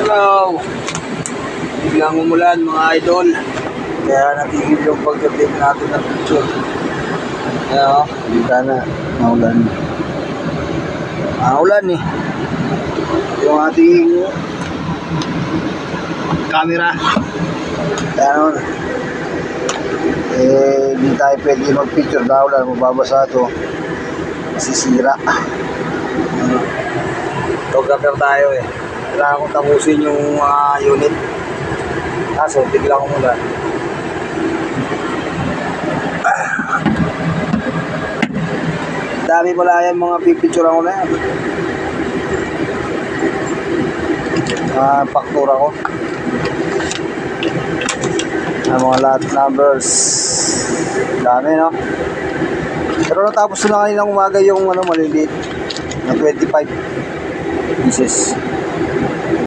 Hello! Biglang umulan mga idol. Kaya natigil yung pagdating natin ng picture. Kaya bigla na naulan. Ulan eh. Yung ating camera. Kaya naman. Hindi tayo pwede mag-picture na ulan. Mababasa ito. Masisira. Photographer tayo eh. Kailangan kong tapusin yung unit. Kaso, biglang umulan. Dami pala yan mga pipicturean ko na yan. Faktura ko. Mga lot numbers. Dami no? Pero natapos na kaninang umaga yung maliliit na 25 pieces.